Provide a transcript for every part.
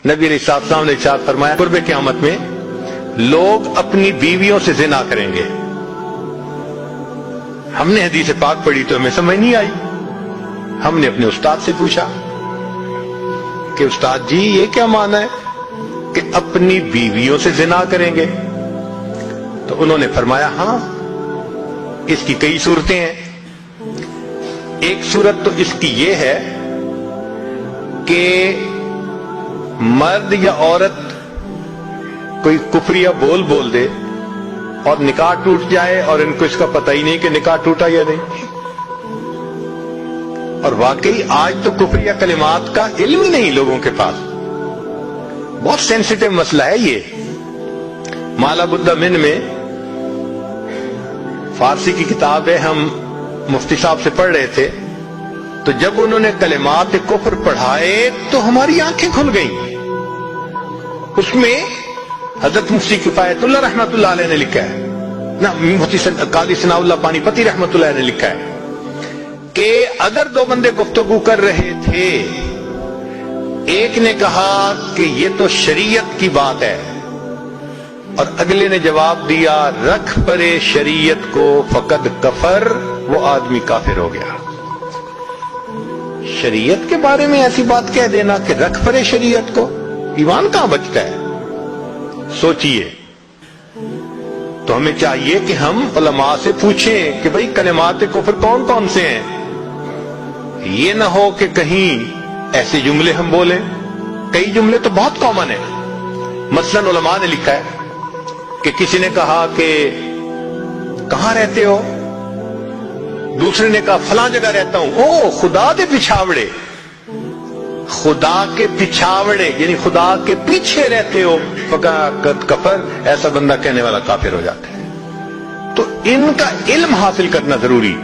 نبی علیہ السلام نے ارشاد فرمایا قرب قیامت میں لوگ اپنی بیویوں سے زنا کریں گے. ہم نے حدیث پاک پڑھی تو ہمیں سمجھ نہیں آئی. ہم نے اپنے استاد سے پوچھا کہ استاد جی یہ کیا معنی ہے کہ اپنی بیویوں سے زنا کریں گے؟ تو انہوں نے فرمایا ہاں اس کی کئی صورتیں ہیں. ایک صورت تو اس کی یہ ہے کہ مرد یا عورت کوئی کفریہ بول دے اور نکاح ٹوٹ جائے اور ان کو اس کا پتہ ہی نہیں کہ نکاح ٹوٹا یا نہیں. اور واقعی آج تو کفریہ کلمات کا علم ہی نہیں لوگوں کے پاس. بہت سینسیٹیو مسئلہ ہے یہ. مالا بدہ من میں فارسی کی کتاب ہے, ہم مفتی صاحب سے پڑھ رہے تھے تو جب انہوں نے کلمات کفر پڑھائے تو ہماری آنکھیں کھل گئیں. اس میں حضرت مفتی کفایت اللہ رحمۃ اللہ علیہ نے لکھا ہے, نہ مفتی قاضی ثناء اللہ پانی پتی رحمۃ اللہ علیہ نے لکھا ہے کہ اگر دو بندے گفتگو کر رہے تھے, ایک نے کہا کہ یہ تو شریعت کی بات ہے اور اگلے نے جواب دیا رکھ پرے شریعت کو فقد کفر, وہ آدمی کافر ہو گیا. شریعت کے بارے میں ایسی بات کہہ دینا کہ رکھ پرے شریعت کو, ایمان کہاں بچتا ہے؟ سوچئے. تو ہمیں چاہیے کہ ہم علماء سے پوچھیں کہ بھئی کلمات کفر کون کون سے ہیں. یہ نہ ہو کہ کہیں ایسے جملے ہم بولیں. کئی جملے تو بہت کامن ہیں. مثلا علماء نے لکھا ہے کہ کسی نے کہا کہ کہاں رہتے ہو, دوسرے نے کہا فلاں جگہ رہتا ہوں. او خدا دے پچھاوڑے, خدا کے پچھاوڑے یعنی خدا کے پیچھے رہتے ہو, فقط کفر, ایسا بندہ کہنے والا کافر ہو جاتا ہے. تو ان کا علم حاصل کرنا ضروری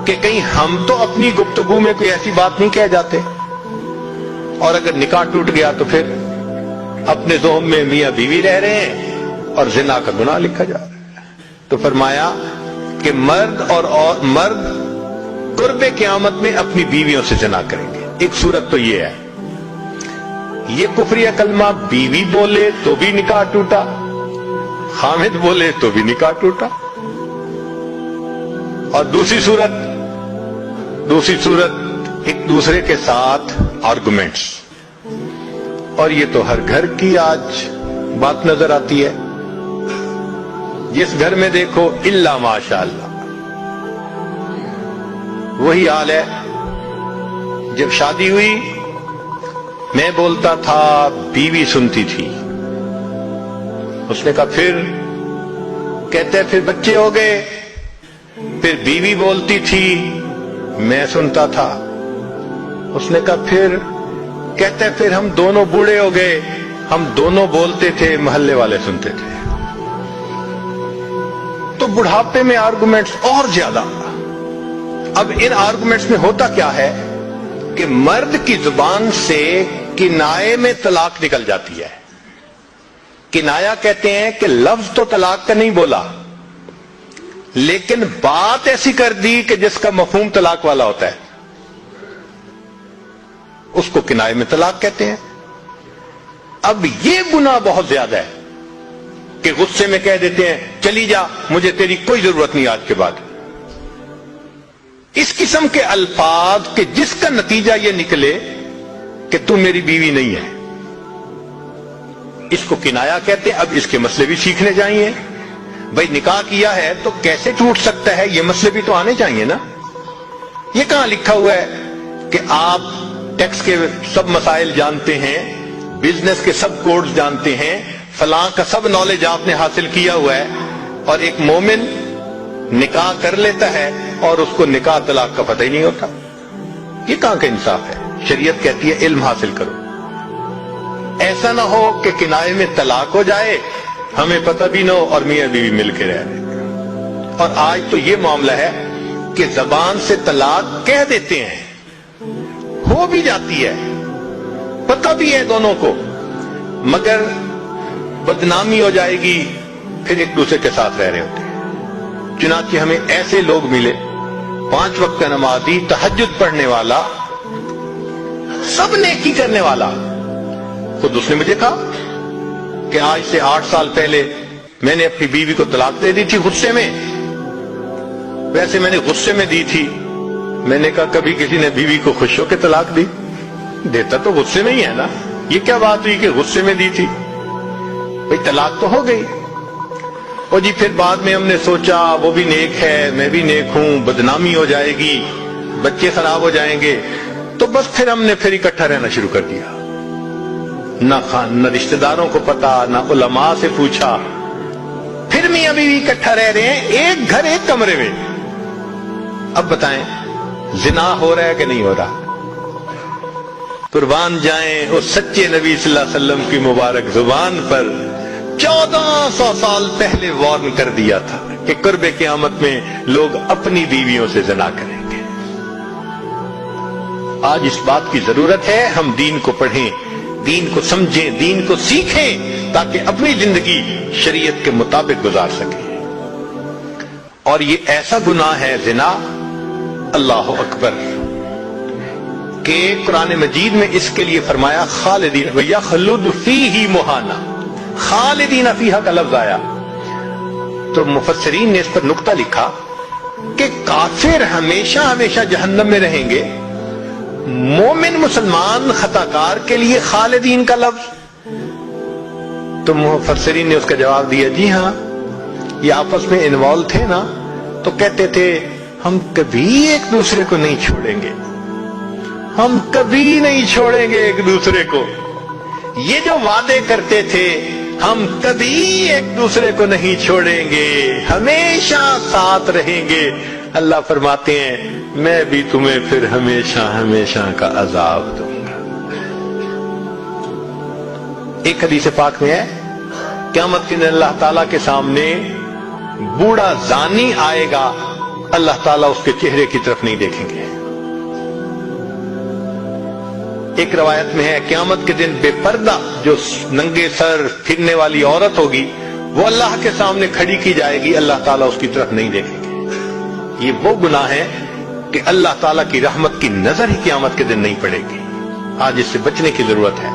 کہ کہیں ہم تو اپنی گفتگو میں کوئی ایسی بات نہیں کہہ جاتے, اور اگر نکاح ٹوٹ گیا تو پھر اپنے ذہن میں میاں بیوی رہ رہے ہیں اور زنا کا گناہ لکھا جا رہا ہے. تو فرمایا کہ مرد قرب قیامت میں اپنی بیویوں سے زنا کریں گے. ایک صورت تو یہ ہے, یہ کفریہ کلمہ بیوی بولے تو بھی نکاح ٹوٹا, خامد بولے تو بھی نکاح ٹوٹا. اور دوسری صورت ایک دوسرے کے ساتھ آرگومنٹس, اور یہ تو ہر گھر کی آج بات نظر آتی ہے. جس گھر میں دیکھو الا ماشاء اللہ وہی حال ہے. جب شادی ہوئی میں بولتا تھا, بیوی سنتی تھی. اس نے کہا پھر, کہتے پھر بچے ہو گئے, پھر بیوی بولتی تھی میں سنتا تھا. اس نے کہا پھر, کہتے پھر ہم دونوں بوڑھے ہو گئے, ہم دونوں بولتے تھے محلے والے سنتے تھے. تو بڑھاپے میں آرگومنٹس اور زیادہ. اب ان آرگومنٹس میں ہوتا کیا ہے کہ مرد کی زبان سے کنائے میں طلاق نکل جاتی ہے. کنایا کہتے ہیں کہ لفظ تو طلاق کا نہیں بولا لیکن بات ایسی کر دی کہ جس کا مفہوم طلاق والا ہوتا ہے, اس کو کنائے میں طلاق کہتے ہیں. اب یہ گناہ بہت زیادہ ہے کہ غصے میں کہہ دیتے ہیں چلی جا, مجھے تیری کوئی ضرورت نہیں آج کے بعد. اس قسم کے الفاظ کہ جس کا نتیجہ یہ نکلے کہ تم میری بیوی نہیں ہے, اس کو کنایا کہتے ہیں. اب اس کے مسئلے بھی سیکھنے چاہیے. بھئی نکاح کیا ہے تو کیسے ٹوٹ سکتا ہے, یہ مسئلے بھی تو آنے چاہیے نا. یہ کہاں لکھا ہوا ہے کہ آپ ٹیکس کے سب مسائل جانتے ہیں, بزنس کے سب کوڈز جانتے ہیں, فلاں کا سب نالج آپ نے حاصل کیا ہوا ہے, اور ایک مومن نکاح کر لیتا ہے اور اس کو نکاح طلاق کا پتہ ہی نہیں ہوتا. یہ کہاں کا انصاف ہے؟ شریعت کہتی ہے علم حاصل کرو. ایسا نہ ہو کہ کنائے میں طلاق ہو جائے, ہمیں پتہ بھی نہ ہو اور میاں بیوی مل کے رہ رہے. اور آج تو یہ معاملہ ہے کہ زبان سے طلاق کہہ دیتے ہیں, ہو بھی جاتی ہے, پتہ بھی ہے دونوں کو, مگر بدنامی ہو جائے گی, پھر ایک دوسرے کے ساتھ رہ رہے ہوتے ہیں. چنانچہ ہمیں ایسے لوگ ملے, 5 وقت کا نمازی, تہجد پڑھنے والا, سب نیکی کرنے والا, خود اس نے مجھے کہا کہ آج سے 8 سال پہلے میں نے اپنی بیوی کو طلاق دے دی تھی غصے میں. ویسے میں نے غصے میں دی تھی. میں نے کہا کبھی کسی نے بیوی کو خوش ہو کے طلاق دی؟ دیتا تو غصے میں ہی ہے نا. یہ کیا بات ہوئی کہ غصے میں دی تھی؟ بھئی طلاق تو ہو گئی. اور جی پھر بعد میں ہم نے سوچا وہ بھی نیک ہے میں بھی نیک ہوں, بدنامی ہو جائے گی, بچے خراب ہو جائیں گے, تو بس پھر ہم نے پھر اکٹھا رہنا شروع کر دیا. نہ رشتہ داروں کو پتا, نہ علماء سے پوچھا. پھر میاں بیوی اکٹھا رہ رہے ہیں, ایک گھر ایک کمرے میں. اب بتائیں زنا ہو رہا ہے کہ نہیں ہو رہا؟ قربان جائیں اس سچے نبی صلی اللہ علیہ وسلم کی مبارک زبان پر 1400 سال پہلے وارن کر دیا تھا کہ قرب قیامت میں لوگ اپنی بیویوں سے زنا کریں گے. آج اس بات کی ضرورت ہے ہم دین کو پڑھیں, دین کو سمجھیں, دین کو سیکھیں تاکہ اپنی زندگی شریعت کے مطابق گزار سکیں. اور یہ ایسا گناہ ہے زنا, اللہ اکبر, کہ قرآن مجید میں اس کے لیے فرمایا خالدین وَيَخْلُدُ فِيهِ مُهَانًا, خالدین فیہا کا لفظ آیا. تو مفسرین نے اس پر نقطہ لکھا کہ کافر ہمیشہ ہمیشہ جہنم میں رہیں گے, مومن مسلمان خطاکار کے لیے خالدین کا لفظ. تو مفسرین نے اس کا جواب دیا جی ہاں, یہ آپس میں انوالو تھے نا, تو کہتے تھے ہم کبھی ایک دوسرے کو نہیں چھوڑیں گے, ہم کبھی نہیں چھوڑیں گے ایک دوسرے کو. یہ جو وعدے کرتے تھے ہم کبھی ایک دوسرے کو نہیں چھوڑیں گے, ہمیشہ ساتھ رہیں گے, اللہ فرماتے ہیں میں بھی تمہیں پھر ہمیشہ ہمیشہ کا عذاب دوں گا. ایک حدیث پاک میں ہے قیامت کے دن اللہ تعالیٰ کے سامنے بوڑھا زانی آئے گا, اللہ تعالیٰ اس کے چہرے کی طرف نہیں دیکھیں گے. ایک روایت میں ہے قیامت کے دن بے پردہ جو ننگے سر پھرنے والی عورت ہوگی وہ اللہ کے سامنے کھڑی کی جائے گی, اللہ تعالیٰ اس کی طرف نہیں دیکھیں گے. یہ وہ گناہ ہے کہ اللہ تعالیٰ کی رحمت کی نظر ہی قیامت کے دن نہیں پڑے گی. آج اس سے بچنے کی ضرورت ہے.